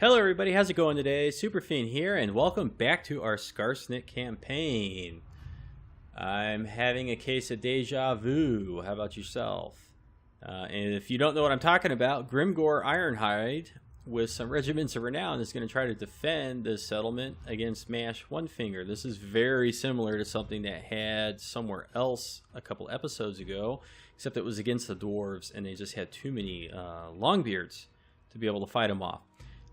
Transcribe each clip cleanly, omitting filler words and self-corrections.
Hello everybody, how's it going today? Superfiend here, and welcome back to our Skarsnik campaign. I'm having a case of deja vu. How about yourself? And if you don't know what I'm talking about, Grimgor Ironhide, with some regiments of renown, is going to try to defend this settlement against Mash One Finger. This is very similar to something that had somewhere else a couple episodes ago, except it was against the dwarves, and they just had too many longbeards to be able to fight them off.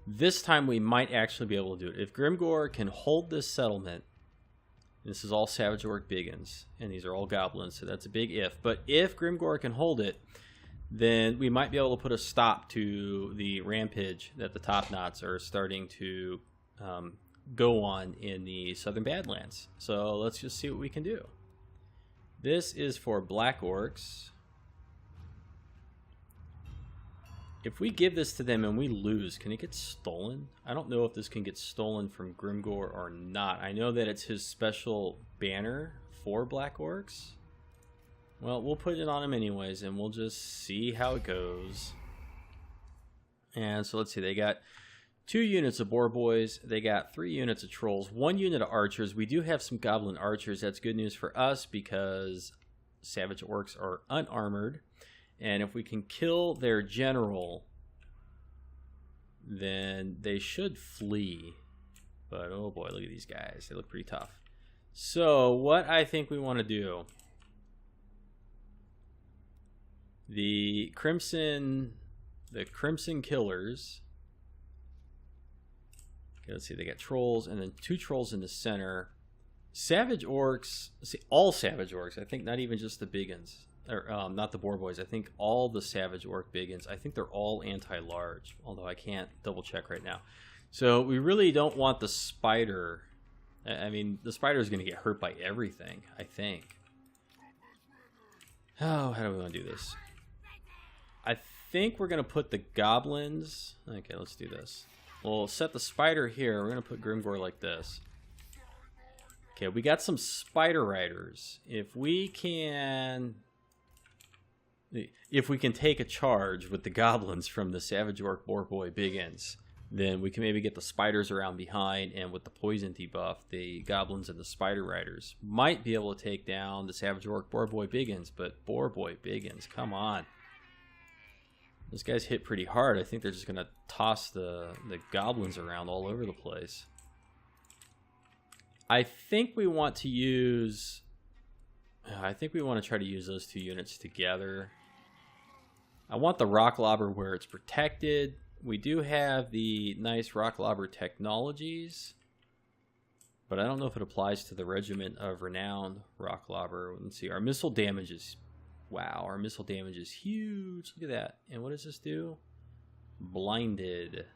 This time we might actually be able to do it. If Grimgor can hold this settlement, this is all Savage Orc Biggins, and these are all goblins, so that's a big if. But if Grimgor can hold it, then we might be able to put a stop to the rampage that the Top Knots are starting to go on in the Southern Badlands. So let's just see what we can do. This is for Black Orcs. If we give this to them and we lose, can it get stolen? I don't know if this can get stolen from Grimgor or not. I know that it's his special banner for Black Orcs. Well, we'll put it on him anyways, and we'll just see how it goes. And so let's see, they got 2 units of Boar Boys, they got 3 units of Trolls, 1 unit of Archers. We do have some Goblin Archers. That's good news for us because Savage Orcs are unarmored. And if we can kill their general, then they should flee. But oh boy, look at these guys. They look pretty tough. So what I think we want to do, the Crimson Killers. Okay, let's see, they got Trolls and then 2 Trolls in the center. Savage Orcs, see, all Savage Orcs, I think, not even just the Biggins. Or not the Boar Boys. I think all the Savage Orc Biggins, I think they're all anti-large, although I can't double check right now. So we really don't want the spider. I mean, the spider is going to get hurt by everything, I think. Oh, how do we want to do this? I think we're going to put the goblins. Okay, let's do this. We'll set the spider here. We're going to put Grimgor like this. Okay, we got some spider riders. If we can take a charge with the goblins from the Savage Orc Boar Boy Biggins, then we can maybe get the spiders around behind, and with the poison debuff, the goblins and the spider riders might be able to take down the Savage Orc Boar Boy Biggins. But Boar Boy Biggins, come on. Those guys hit pretty hard. I think they're just going to toss the goblins around all over the place. I think we want to use... I think we want to try to use those 2 units together. I want the Rock Lobber where it's protected. We do have the nice Rock Lobber technologies, but I don't know if it applies to the Regiment of Renown Rock Lobber. Let's see, our missile damage is... Wow, our missile damage is huge. Look at that. And what does this do? Blinded.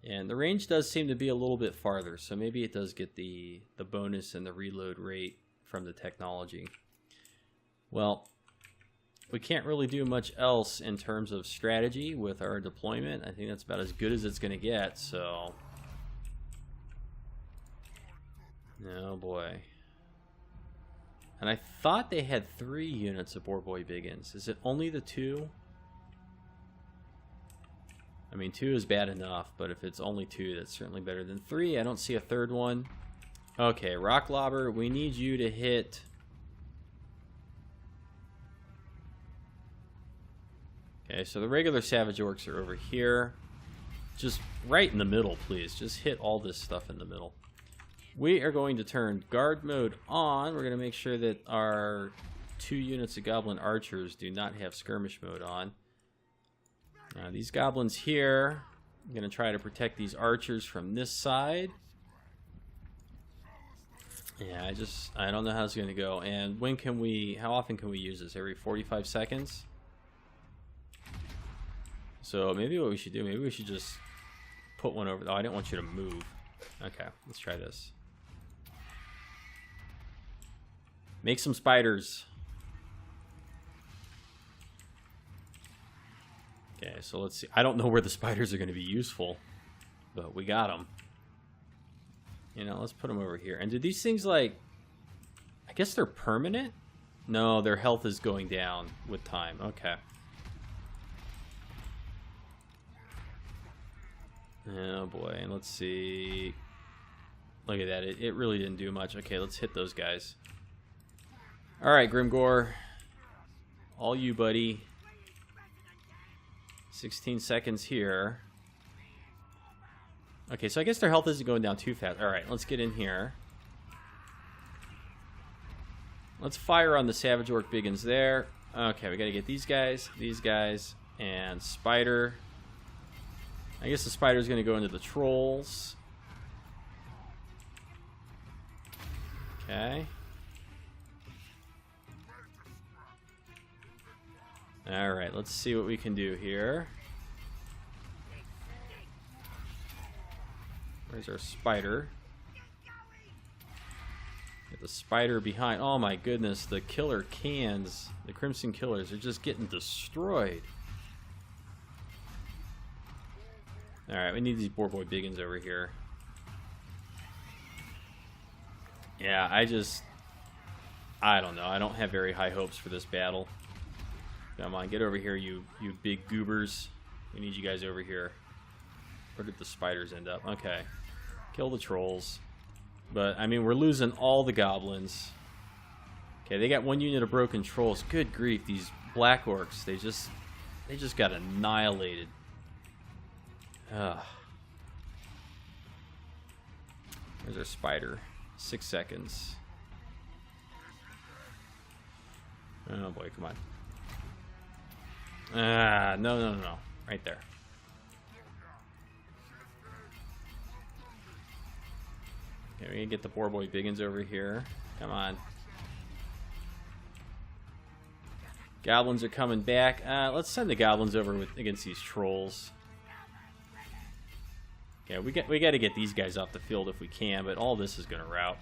And the range does seem to be a little bit farther, so maybe it does get the bonus and the reload rate from the technology. Well, we can't really do much else in terms of strategy with our deployment. I think that's about as good as it's going to get, so... Oh boy. And I thought they had 3 units of Boar Boy Biggins. Is it only the 2? I mean, 2 is bad enough, but if it's only 2, that's certainly better than 3. I don't see a 3rd one. Okay, Rock Lobber, we need you to hit... Okay, so the regular Savage Orcs are over here. Just right in the middle, please. Just hit all this stuff in the middle. We are going to turn Guard Mode on. We're going to make sure that our 2 units of Goblin Archers do not have Skirmish Mode on. Now, these goblins here, I'm going to try to protect these archers from this side. Yeah, I don't know how it's going to go. And how often can we use this? Every 45 seconds? So maybe what we should do, maybe we should just put one over. Oh, I didn't want you to move. Okay, let's try this. Make some spiders. Okay, so let's see. I don't know where the spiders are going to be useful, but we got them. You know, let's put them over here. And do these things, like... I guess they're permanent? No, their health is going down with time. Okay. Oh boy, and let's see. Look at that, it really didn't do much. Okay, let's hit those guys. Alright, Grimgore. All you, buddy. 16 seconds here. Okay, so I guess their health isn't going down too fast. Alright, let's get in here. Let's fire on the Savage Orc Biggins there. Okay, we gotta get these guys, and Spider. I guess the Spider's gonna go into the Trolls. Okay. Alright, let's see what we can do here. Where's our Spider? Get the Spider behind. Oh my goodness, the killer cans, the Crimson Killers are just getting destroyed. Alright, we need these Boar Boy Biggins over here. Yeah, I don't know. I don't have very high hopes for this battle. Come on, get over here, you big goobers. We need you guys over here. Where did the Spiders end up? Okay. Kill the Trolls. But, I mean, we're losing all the Goblins. Okay, they got one unit of broken Trolls. Good grief, these Black Orcs, they just got annihilated. Ugh. There's our Spider. 6 seconds. Oh boy, come on. Ah, no. Right there. Okay, we can get the Boar Boy Biggins over here. Come on. Goblins are coming back. Let's send the Goblins over against these Trolls. Yeah, we got to get these guys off the field if we can, but all this is going to rout.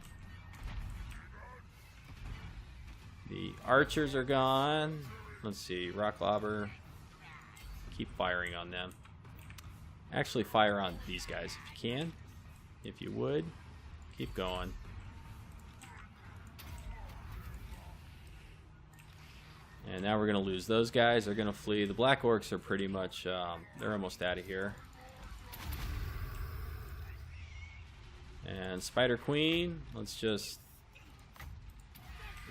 The archers are gone. Let's see, rock lobber. Keep firing on them. Actually, fire on these guys if you can. If you would, keep going. And now we're going to lose those guys. They're going to flee. The Black Orcs are pretty much, they're almost out of here. And Spider Queen, let's just...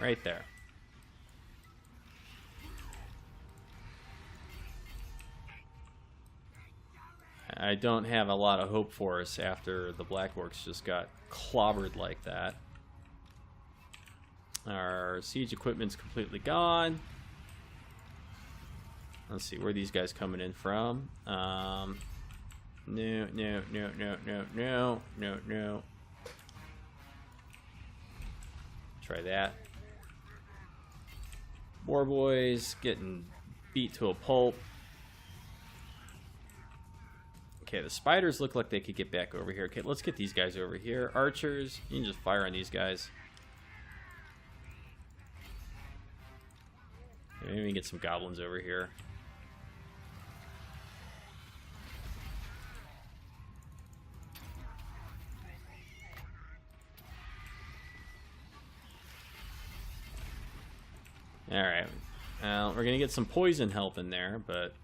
right there. I don't have a lot of hope for us after the Black Orcs just got clobbered like that. Our siege equipment's completely gone. Let's see, where are these guys coming in from? No. Try that. Boar Boys getting beat to a pulp. Okay, the Spiders look like they could get back over here. Okay, let's get these guys over here. Archers, you can just fire on these guys. Maybe we can get some Goblins over here. Alright, we're going to get some poison help in there, but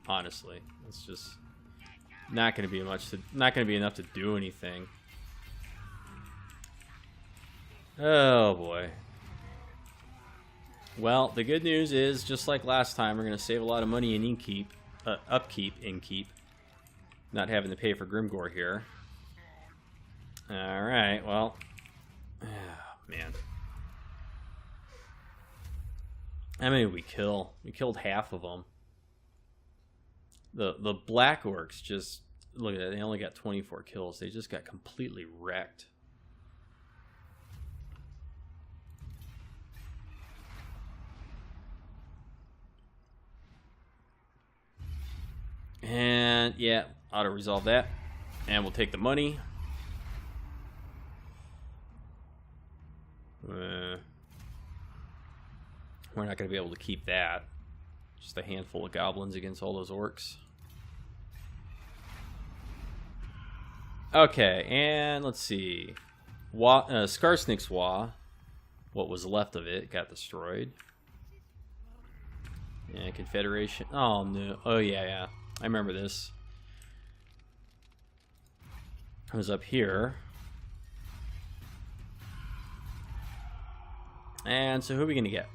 honestly, it's just not going to be not going to be enough to do anything. Oh boy. Well, the good news is, just like last time, we're going to save a lot of money in upkeep, not having to pay for Grimgore here. Alright, well, oh, man. How many did we kill? We killed half of them. The Black Orcs just, look at that, they only got 24 kills. They just got completely wrecked. And yeah, auto resolve that. And we'll take the money. We're not going to be able to keep that. Just a handful of Goblins against all those Orcs. Okay, and let's see. Skarsnik's Wa, what was left of it, got destroyed. Yeah, Confederation. Oh, no. Oh, yeah. I remember this. was up here. And so who are we going to get?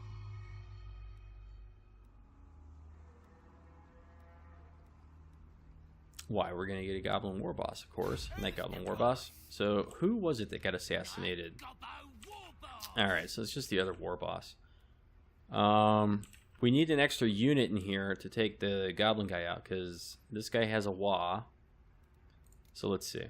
Why? We're going to get a Goblin War Boss, of course. Night Goblin War Boss. So who was it that got assassinated? Alright, so it's just the other War Boss. We need an extra unit in here to take the Goblin guy out, because this guy has a Wah. So let's see.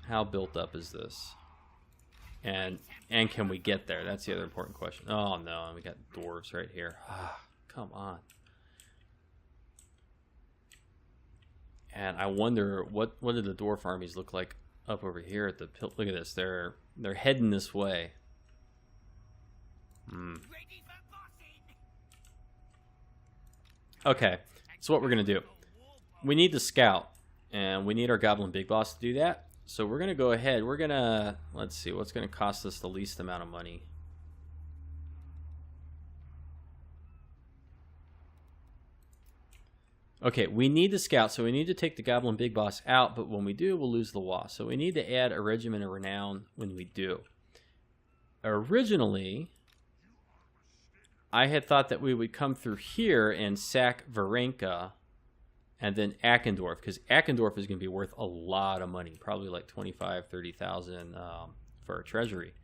How built up is this? And can we get there? That's the other important question. Oh no, we got dwarves right here. Ah, come on. And I wonder what do the dwarf armies look like up over here at the look at this. They're heading this way. Okay, so what we're gonna do? We need the scout, and we need our Goblin Big Boss to do that. So we're going to go ahead. We're going to, let's see, what's going to cost us the least amount of money? Okay, we need the scout, so we need to take the Goblin Big Boss out, but when we do, we'll lose the Wah. So we need to add a Regiment of Renown when we do. Originally, I had thought that we would come through here and sack Varenka and then Akendorf, because Akendorf is going to be worth a lot of money, probably like 25,000, 30,000 for our treasury.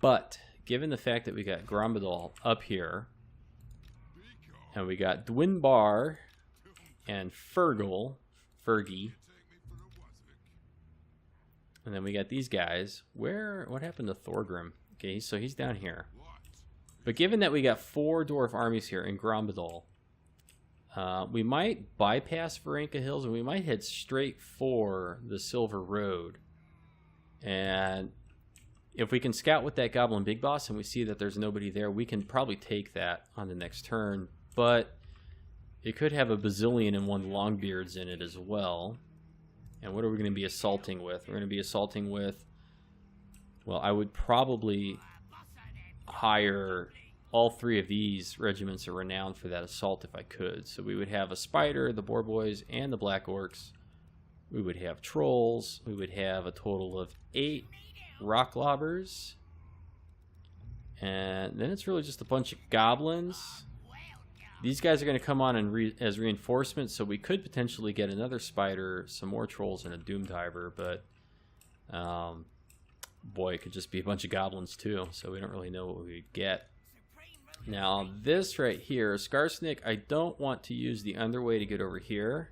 But given the fact that we got Grombadal up here, and we got Dwinbar and Fergie, and then we got these guys. What happened to Thorgrim? Okay, so he's down here. But given that we got 4 dwarf armies here in Grombadal, we might bypass Varenka Hills and we might head straight for the Silver Road. And if we can scout with that Goblin Big Boss and we see that there's nobody there, we can probably take that on the next turn. But it could have a bazillion and one Longbeards in it as well. And what are we going to be assaulting with? We're going to be assaulting with, well, I would probably hire all 3 of these regiments of renown for that assault if I could. So we would have a Spider, the Boar Boys, and the Black Orcs. We would have Trolls. We would have a total of 8 Rock Lobbers. And then it's really just a bunch of Goblins. These guys are going to come on as reinforcements, so we could potentially get another Spider, some more Trolls, and a Doom Diver, but boy, it could just be a bunch of Goblins too, so we don't really know what we'd get. Now, this right here, Skarsnik, I don't want to use the underway to get over here.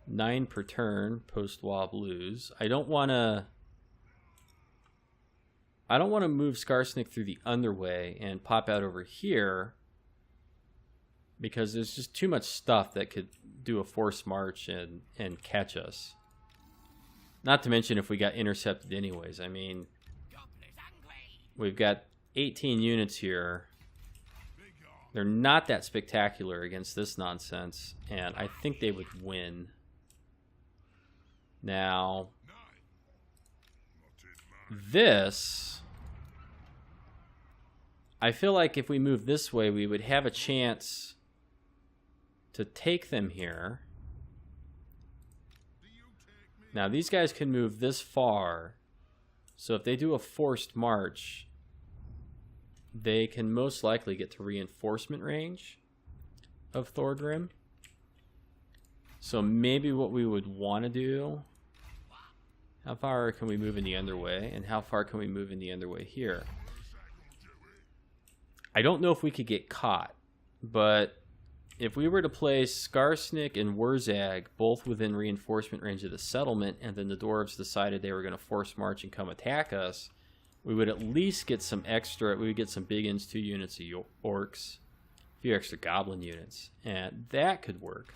9 per turn, post-Wah Blues. I don't want to move Skarsnik through the underway and pop out over here, because there's just too much stuff that could do a forced march and catch us. Not to mention if we got intercepted anyways. I mean, we've got 18 units here. They're not that spectacular against this nonsense, and I think they would win. Now, this, I feel like if we move this way, we would have a chance to take them here. Now, these guys can move this far, so if they do a forced march, they can most likely get to reinforcement range of Thorgrim. So maybe what we would want to do, how far can we move in the underway, and how far can we move in the underway here? I don't know if we could get caught, but if we were to place Skarsnik and Wurzag both within reinforcement range of the settlement, and then the dwarves decided they were going to force march and come attack us, we would at least get some extra, we would get some big ins, 2 units of orcs, a few extra goblin units, and that could work.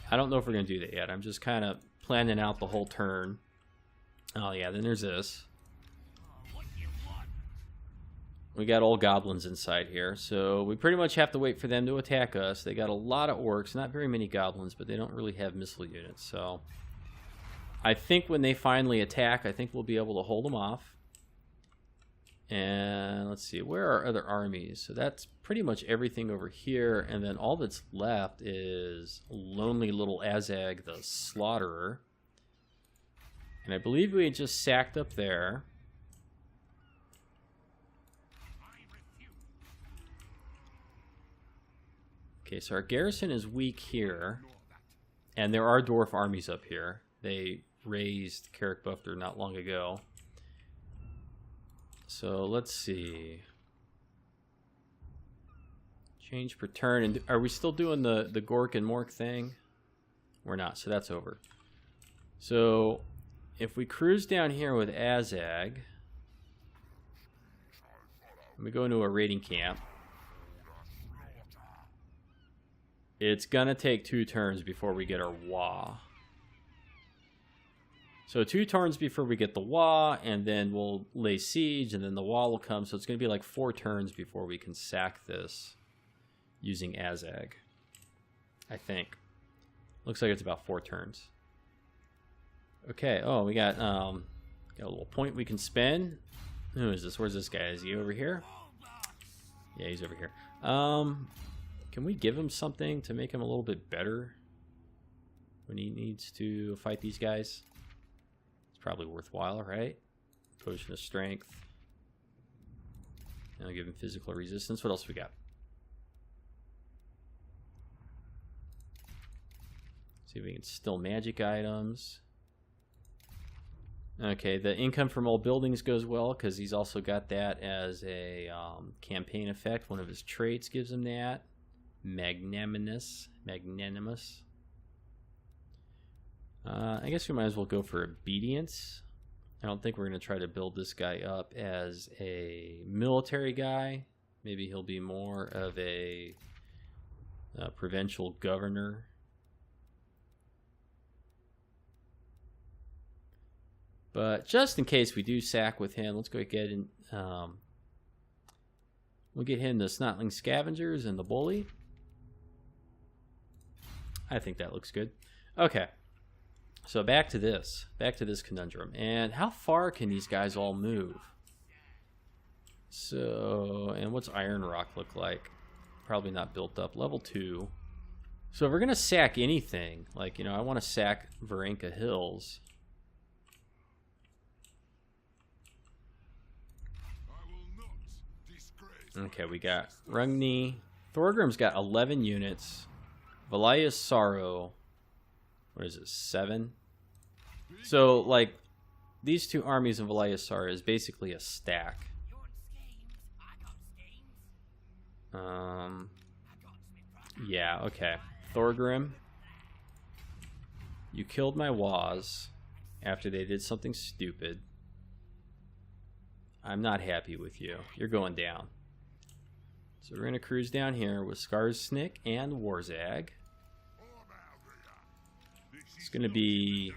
I don't know if we're going to do that yet. I'm just kind of planning out the whole turn. Oh yeah, then there's this. We got all goblins inside here, so we pretty much have to wait for them to attack us. They got a lot of orcs, not very many goblins, but they don't really have missile units, so I think when they finally attack, I think we'll be able to hold them off. And let's see, where are other armies? So that's pretty much everything over here. And then all that's left is lonely little Azag the Slaughterer. And I believe we had just sacked up there. Okay, so our garrison is weak here. And there are dwarf armies up here. They raised Karak Bufter not long ago. So let's see. Change per turn. And are we still doing the Gork and Mork thing? We're not, so that's over. So if we cruise down here with Azag, and we go into a raiding camp, it's gonna take 2 turns before we get our Wah. So 2 turns before we get the Wah, and then we'll lay siege, and then the Wah will come. So it's going to be like 4 turns before we can sack this using Azag, I think. Looks like it's about 4 turns. Okay, oh, we got a little point we can spend. Who is this? Where's this guy? Is he over here? Yeah, he's over here. Can we give him something to make him a little bit better when he needs to fight these guys? Probably worthwhile, right? Potion of strength. And I'll give him physical resistance. What else we got? See if we can steal magic items. Okay, the income from all buildings goes well because he's also got that as a campaign effect. One of his traits gives him that. Magnanimous. I guess we might as well go for obedience. I don't think we're going to try to build this guy up as a military guy. Maybe he'll be more of a provincial governor. But just in case we do sack with him, let's go get in. We'll get him the Snotling Scavengers and the Bully. I think that looks good. Okay. So back to this conundrum. And how far can these guys all move? So, and what's Iron Rock look like? Probably not built up. Level 2. So if we're going to sack anything, like, you know, I want to sack Varenka Hills. Okay, we got Rungni. Thorgrim's got 11 units. Valaya's Sorrow. What is it, 7? So, like, these 2 armies of Valaya's Sorrow is basically a stack. Yeah, okay. Thorgrim, you killed my Waz after they did something stupid. I'm not happy with you. You're going down. So we're going to cruise down here with Skarsnik and Warzag. It's going to be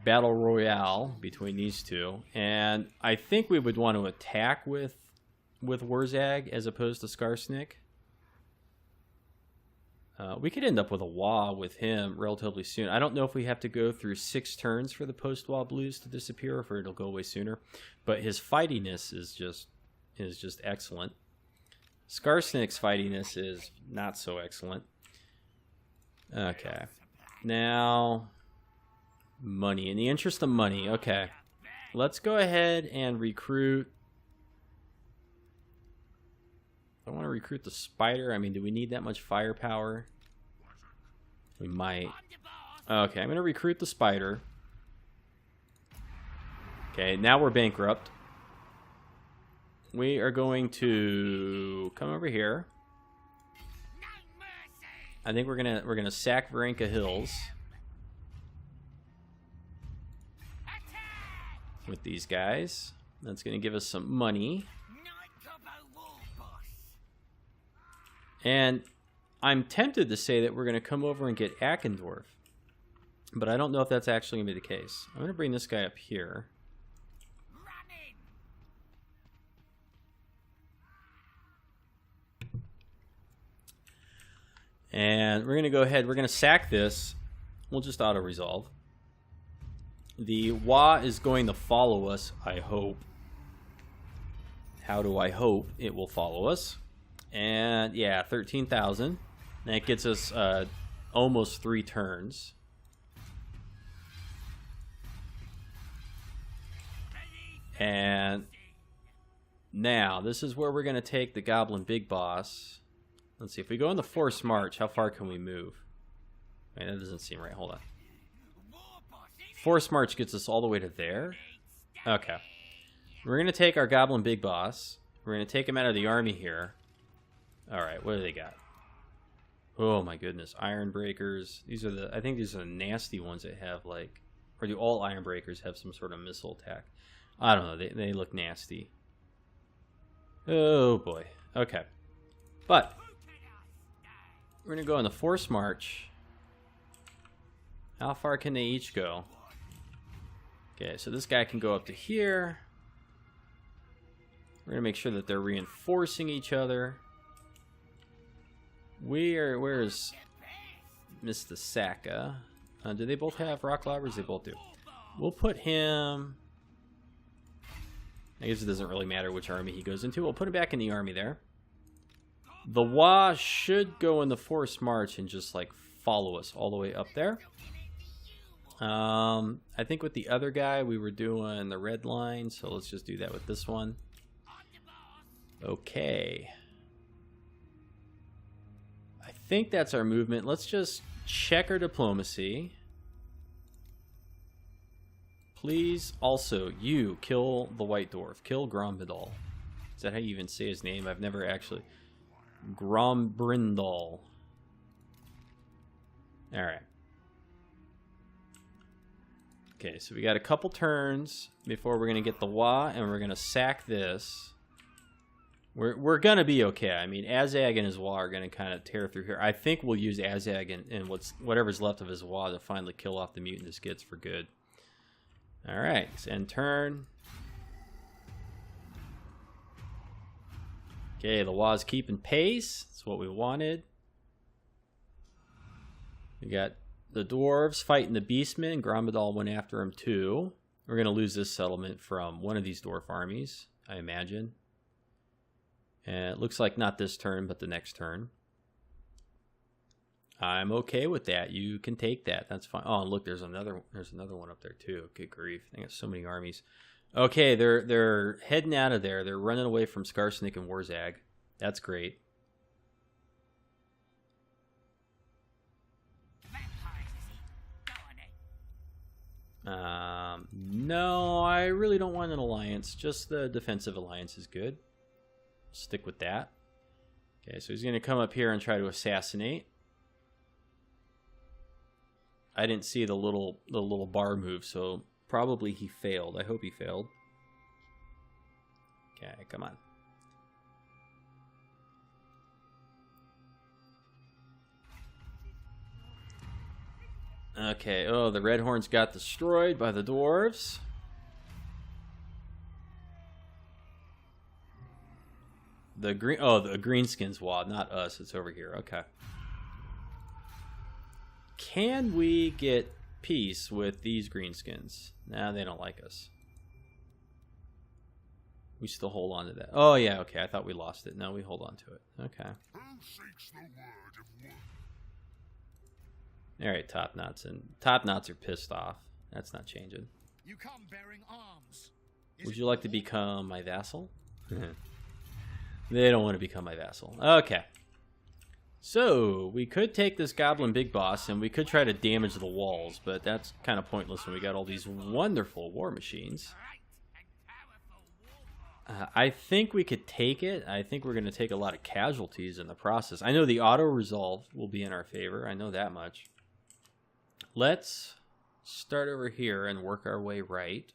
battle royale between these 2, and I think we would want to attack with Warzag as opposed to Skarsnik. We could end up with a Wah with him relatively soon. I don't know if we have to go through 6 turns for the post-Wah blues to disappear, or if it'll go away sooner. But his fightiness is just excellent. Skarsnik's fightiness is not so excellent. Okay. Now, money. In the interest of money, okay. Let's go ahead and recruit. I want to recruit the Spider. I mean, do we need that much firepower? We might. Okay, I'm going to recruit the Spider. Okay, now we're bankrupt. We are going to come over here. I think we're gonna sack Varenka Hills with these guys. That's gonna give us some money. And I'm tempted to say that we're gonna come over and get Akendorf, but I don't know if that's actually gonna be the case. I'm gonna bring this guy up here. And we're going to go ahead. We're going to sack this. We'll just auto-resolve. The Wah is going to follow us, I hope. how do I hope it will follow us? And yeah, 13,000. That gets us almost 3 turns. And now, this is where we're going to take the Goblin Big Boss. Let's see, if we go in the Forced March, how far can we move? Wait, that doesn't seem right. Hold on. Forced March gets us all the way to there. Okay. We're going to take our Goblin Big Boss. We're going to take him out of the army here. Alright, what do they got? Oh my goodness. Iron Breakers. These are the, I think these are the nasty ones that have like, or do all Iron Breakers have some sort of missile attack? I don't know. They look nasty. Oh boy. Okay. But we're going to go on the Force March. How far can they each go? Okay, so this guy can go up to here. We're going to make sure that they're reinforcing each other. Where's Mr. Saka? Do they both have rock lobbers? They both do. We'll put him... I guess it doesn't really matter which army he goes into. We'll put him back in the army there. The Wa should go in the Forced March and just like follow us all the way up there. I think with the other guy we were doing the red line, so let's just do that with this one. Okay. I think that's our movement. Let's just check our diplomacy. Please, also, you kill the White Dwarf. Kill Grombrindal. Is that how you even say his name? I've never actually... Grombrindal. Alright. Okay, so we got a couple turns before we're going to get the Wa, and we're going to sack this. We're going to be okay. I mean, Azag and his Wa are going to kind of tear through here. I think we'll use Azag and whatever's left of his Wa to finally kill off the mutant this gets for good. Alright, end turn. Okay, the Wa's keeping pace. That's what we wanted. We got the dwarves fighting the beastmen. Grombrindal went after him too. We're going to lose this settlement from one of these dwarf armies, I imagine. And it looks like not this turn, but the next turn. I'm okay with that. You can take that. That's fine. Oh, look, there's another one up there too. Good grief. They got so many armies. Okay, they're heading out of there. They're running away from Skarsnik and Warzag. That's great. No, I really don't want an alliance. Just the defensive alliance is good. Stick with that. Okay, so he's going to come up here and try to assassinate. I didn't see the little bar move, so probably he failed. I hope he failed. Okay, come on. Okay, oh, the Red Horns got destroyed by the dwarves. The greenskins Wa, not us. It's over here. Okay. Can we get peace with these greenskins? Nah, they don't like us. We still hold on to that. Oh, yeah, okay. I thought we lost it. No, we hold on to it. Okay. All right, top knots are pissed off. That's not changing. You come bearing arms. Would you like to become my vassal? They don't want to become my vassal. Okay. So, we could take this Goblin Big Boss and we could try to damage the walls, but that's kind of pointless when we got all these wonderful war machines. I think we could take it. I think we're going to take a lot of casualties in the process. I know the auto-resolve will be in our favor. I know that much. Let's start over here and work our way right.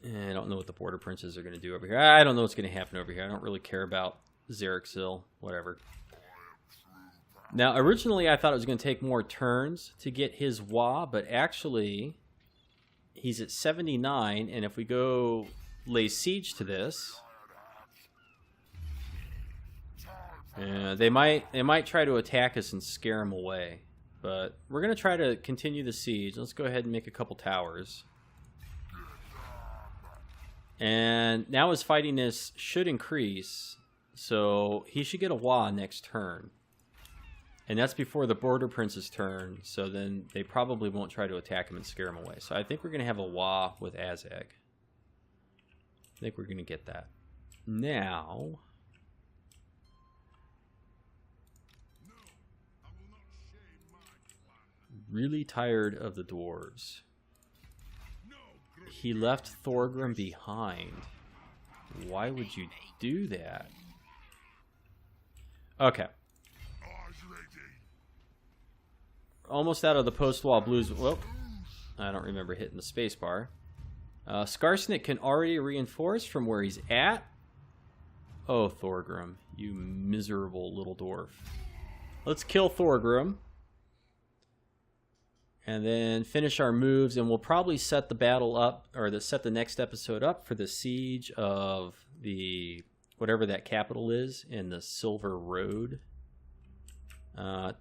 I don't know what the border princes are going to do over here. I don't know what's going to happen over here. I don't really care about Xerxil, whatever. Now, originally I thought it was going to take more turns to get his Wa, but actually he's at 79, and if we go lay siege to this, they might try to attack us and scare him away. But we're going to try to continue the siege. Let's go ahead and make a couple towers. And now his fightiness should increase, so he should get a Wa next turn. And that's before the Border Prince's turn, so then they probably won't try to attack him and scare him away. So I think we're going to have a Wa with Azag. I think we're going to get that. Now... really tired of the dwarves. He left Thorgrim behind. Why would you do that? Okay. Almost out of the post-wall blues. Whoop. I don't remember hitting the space bar. Skarsnik can already reinforce from where he's at. Oh, Thorgrim, you miserable little dwarf. Let's kill Thorgrim. And then finish our moves, and we'll probably set the battle up, or set the next episode up for the siege of the whatever that capital is in the Silver Road.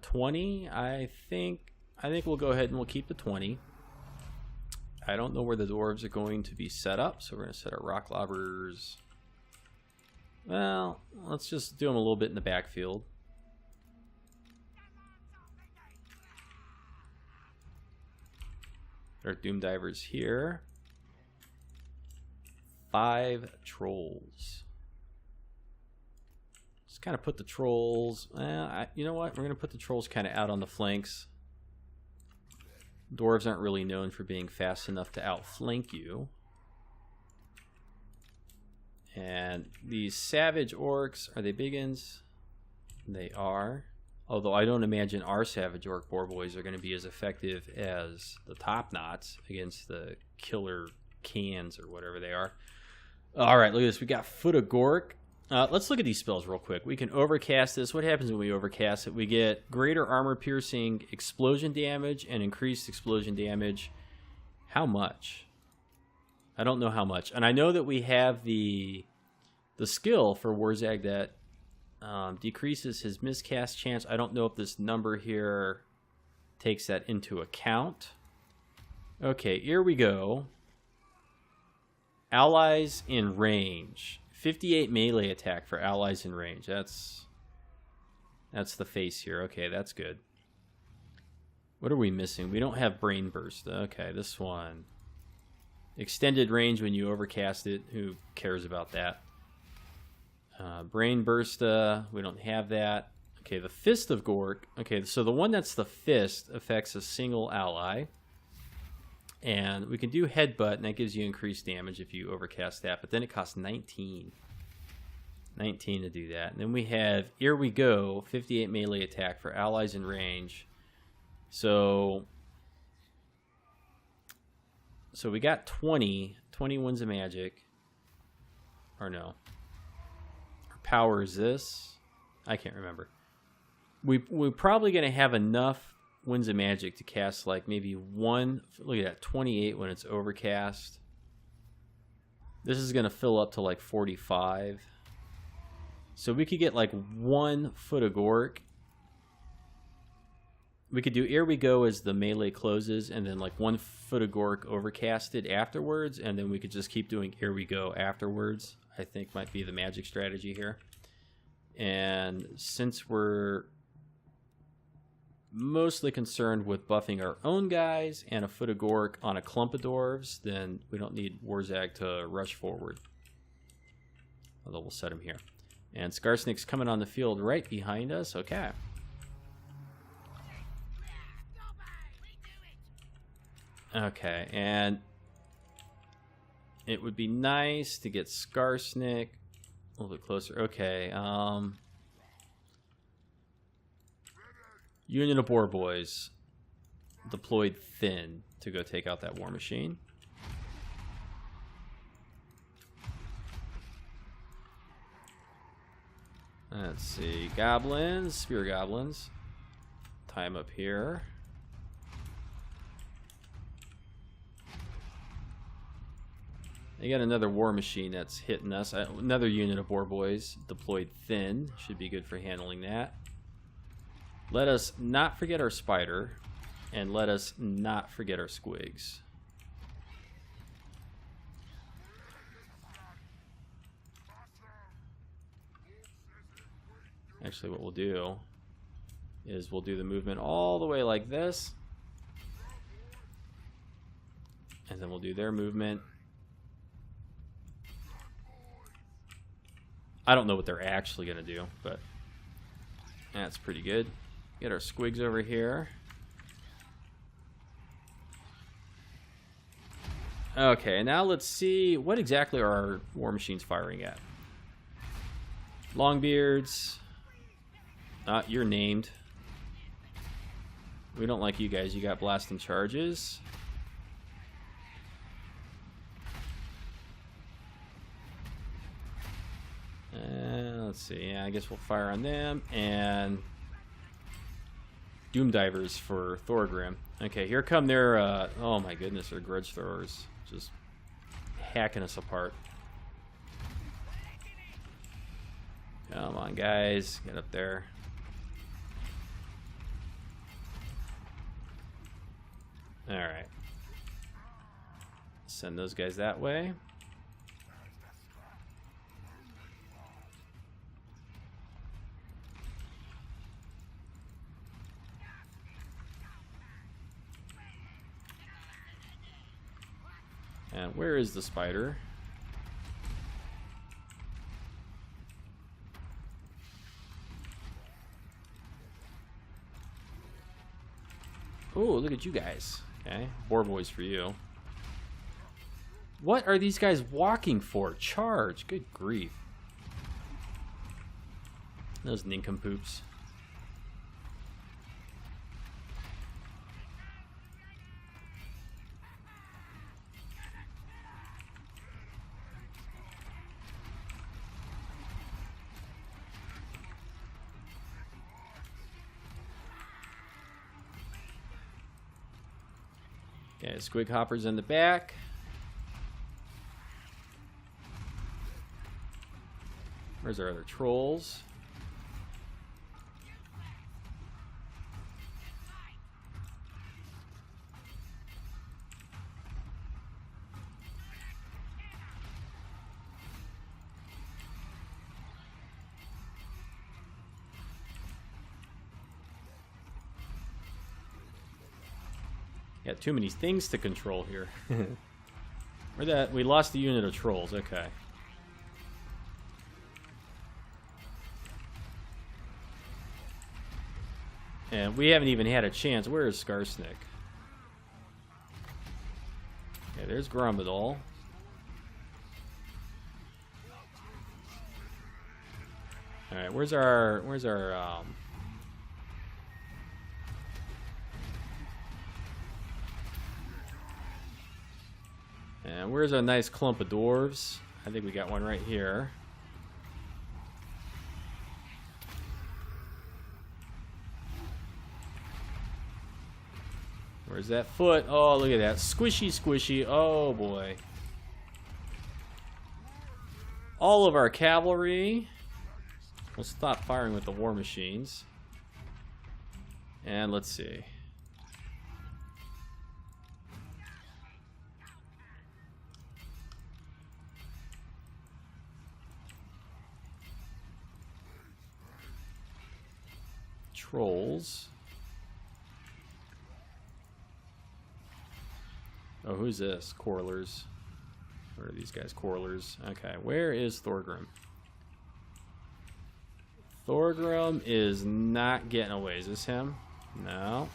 20, I think we'll go ahead and we'll keep the 20. I don't know where the dwarves are going to be set up, so we're going to set our rock lobbers. Well, let's just do them a little bit in the backfield. Our Doom Divers here. 5 trolls. Just kind of put the trolls... you know what? We're going to put the trolls kind of out on the flanks. Dwarves aren't really known for being fast enough to outflank you. And these savage orcs, are they biggins? They are. Although I don't imagine our Savage Orc Boar Boys are going to be as effective as the Top Knots against the killer cans or whatever they are. All right, look at this. We got Foot of Gork. Let's look at these spells real quick. We can overcast this. What happens when we overcast it? We get greater armor piercing explosion damage and increased explosion damage. How much? I don't know how much. And I know that we have the skill for Warzag that decreases his miscast chance. I don't know if this number here takes that into account. Okay, here we go. Allies in range. 58 melee attack for allies in range. That's the face here. Okay, that's good. What are we missing? We don't have Brain Burst. Okay, this one. Extended range when you overcast it. Who cares about that? Brain Burst, we don't have that. Okay, the Fist of Gork. Okay, so the one that's the Fist affects a single ally. And we can do Headbutt, and that gives you increased damage if you overcast that. But then it costs 19. 19 to do that. And then we have Here We Go, 58 melee attack for allies in range. So we got 20 winds of magic. Or no. Power is this? I can't remember. We're probably going to have enough Winds of Magic to cast like maybe one. Look at that, 28 when it's overcast. This is going to fill up to like 45. So we could get like 1 Foot of Gork. We could do Here We Go as the melee closes, and then like 1 Foot of Gork overcasted afterwards, and then we could just keep doing Here We Go afterwards. I think might be the magic strategy here. And since we're mostly concerned with buffing our own guys and a Foot of Gork on a clump of dwarves, then we don't need Warzag to rush forward. Although we'll set him here. And Skarsnik's coming on the field right behind us. Okay. Okay, and it would be nice to get Skarsnik a little bit closer. Okay, Unit of Boar Boys deployed thin to go take out that war machine. Let's see, goblins, spear goblins. Tie them up here. They got another war machine that's hitting us. Another unit of Boar Boys deployed thin. Should be good for handling that. Let us not forget our spider. And let us not forget our squigs. Actually, what we'll do is we'll do the movement all the way like this. And then we'll do their movement. I don't know what they're actually going to do, but that's pretty good. Get our squigs over here. Okay, now let's see what exactly are our war machines firing at. Longbeards. You're named. We don't like you guys. You got blasting charges. Let's see. Yeah, I guess we'll fire on them. And Doom Divers for Thorgrim. Okay, here come their... oh my goodness, their grudge throwers. Just hacking us apart. Come on, guys. Get up there. Alright. Send those guys that way. And where is the spider? Oh, look at you guys. Okay, boar boys for you. What are these guys walking for? Charge. Good grief. Those nincompoops. Okay, squig hoppers in the back. Where's our other trolls? Got too many things to control here. We lost the unit of trolls. Okay. And we haven't even had a chance. Where is Skarsnik? Okay, there's Grumbadol. All right, where's our and where's a nice clump of dwarves? I think we got one right here. Where's that foot? Oh, look at that. Squishy, squishy. Oh, boy. All of our cavalry. We'll stop firing with the war machines. And let's see. Trolls. Oh, who's this? Corlers. Where are these guys? Corlers. Okay, where is Thorgrim? Thorgrim is not getting away. Is this him? No.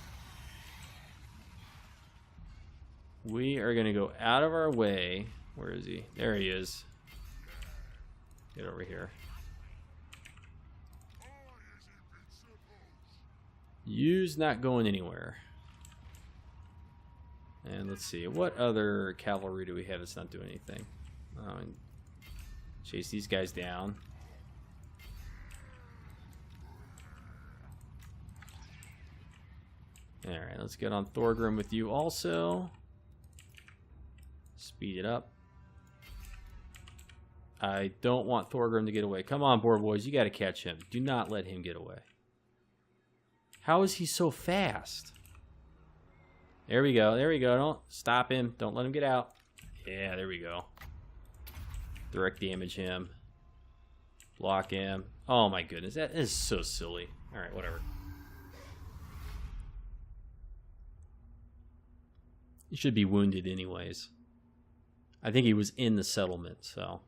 We are going to go out of our way. Where is he? There he is. Get over here. You's not going anywhere. And let's see, what other cavalry do we have that's not doing anything? Chase these guys down. Alright, let's get on Thorgrim with you also. Speed it up. I don't want Thorgrim to get away. Come on, boar boys, you gotta catch him. Do not let him get away. How is he so fast? There we go. There we go. Don't stop him. Don't let him get out. Yeah, there we go. Direct damage him. Block him. Oh my goodness, that is so silly. Alright, whatever. He should be wounded anyways. I think he was in the settlement, so.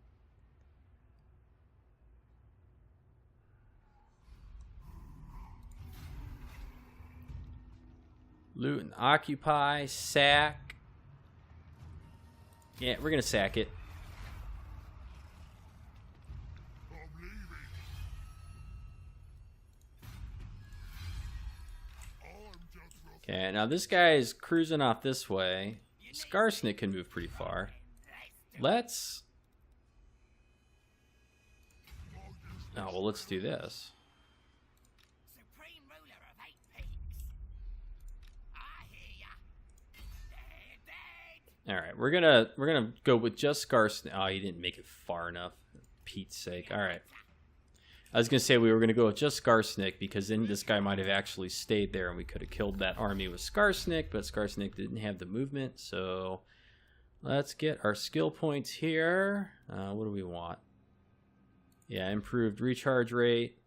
Loot and occupy, sack. Yeah, we're gonna sack it. Okay, now this guy is cruising off this way. Skarsnik can move pretty far. Let's... Oh, well, let's do this. Alright, we're gonna go with just Skarsnik. Oh, he didn't make it far enough. For Pete's sake. Alright. I was gonna say we were gonna go with just Skarsnik because then this guy might have actually stayed there and we could have killed that army with Skarsnik, but Skarsnik didn't have the movement, so let's get our skill points here. What do we want? Yeah, improved recharge rate.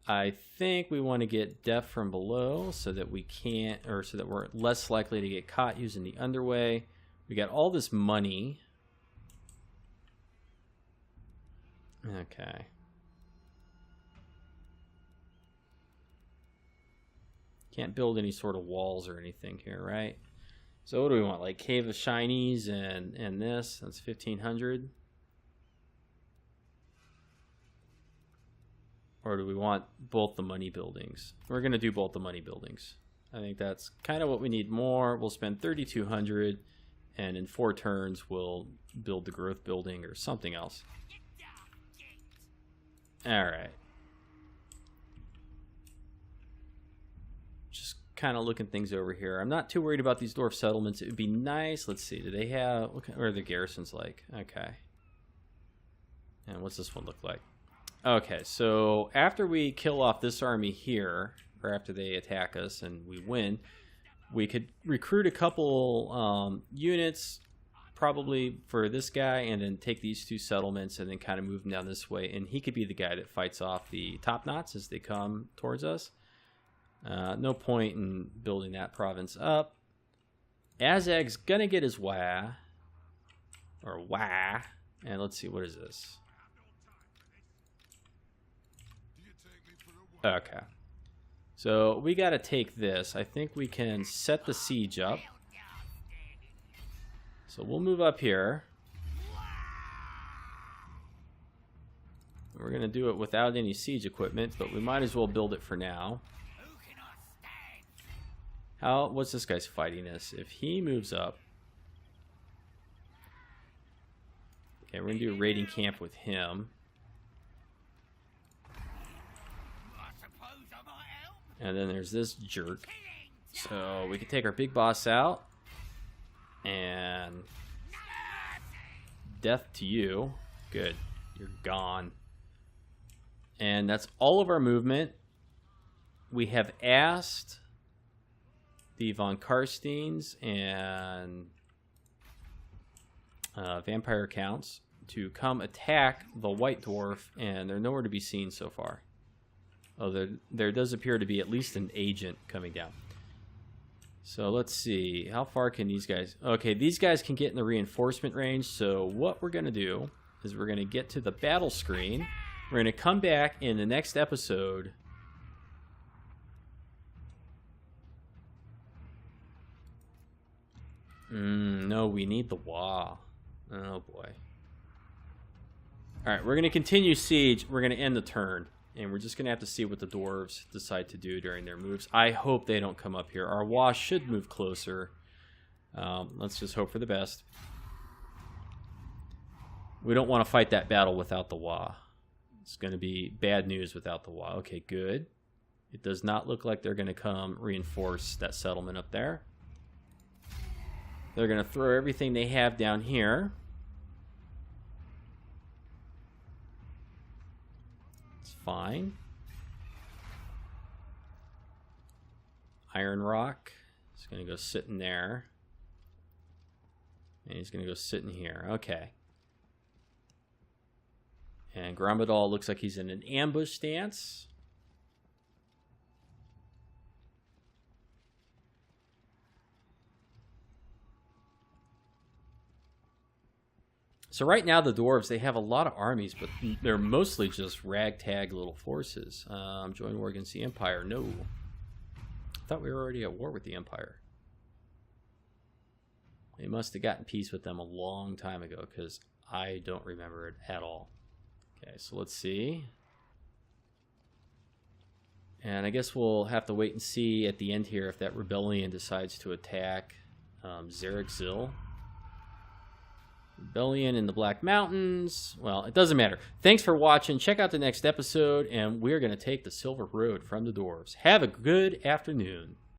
I think we want to get death from below so that we can't, or so that we're less likely to get caught using the underway. We got all this money. Okay. Can't build any sort of walls or anything here, right? So what do we want? Like Cave of Shinies and this. That's 1,500. Or do we want both the money buildings? We're going to do both the money buildings. I think that's kind of what we need more. We'll spend 3,200, and in 4 turns we'll build the growth building or something else. Alright. Just kind of looking things over here. I'm not too worried about these dwarf settlements. It would be nice. Let's see. Do they have... What are the garrisons like? Okay. And what's this one look like? Okay, so after we kill off this army here, or after they attack us and we win, we could recruit a couple units, probably for this guy, and then take these 2 settlements and then kind of move them down this way. And he could be the guy that fights off the top knots as they come towards us. No point in building that province up. Azag's gonna get his wah, or wah, and let's see, what is this? Okay. So we got to take this. I think we can set the siege up. So we'll move up here. We're going to do it without any siege equipment, but we might as well build it for now. What's this guy's fightiness? If he moves up... Okay, we're going to do a raiding camp with him. And then there's this jerk. So we can take our big boss out. And... Death to you. Good. You're gone. And that's all of our movement. We have asked the Von Karsteins and Vampire Counts to come attack the White Dwarf, and they're nowhere to be seen so far. Oh, there does appear to be at least an agent coming down. So let's see. How far can these guys... Okay, these guys can get in the reinforcement range. So what we're going to do is we're going to get to the battle screen. We're going to come back in the next episode. No, we need the Wa. Oh, boy. Alright, we're going to continue siege. We're going to end the turn. And we're just going to have to see what the dwarves decide to do during their moves. I hope they don't come up here. Our Wa should move closer. Let's just hope for the best. We don't want to fight that battle without the Wa. It's going to be bad news without the Wa. Okay, good. It does not look like they're going to come reinforce that settlement up there. They're going to throw everything they have down here. Fine. Iron Rock is going to go sit in there. And he's going to go sit in here. Okay. And Grommadal looks like he's in an ambush stance. So right now the dwarves, they have a lot of armies, but they're mostly just ragtag little forces. Join war against the Empire. No. I thought we were already at war with the Empire. They must have gotten peace with them a long time ago, because I don't remember it at all. Okay, so let's see. And I guess we'll have to wait and see at the end here if that rebellion decides to attack Zarek-Zil. Rebellion in the Black Mountains. Well, it doesn't matter. Thanks for watching. Check out the next episode, and we're going to take the Silver Road from the dwarves. Have a good afternoon.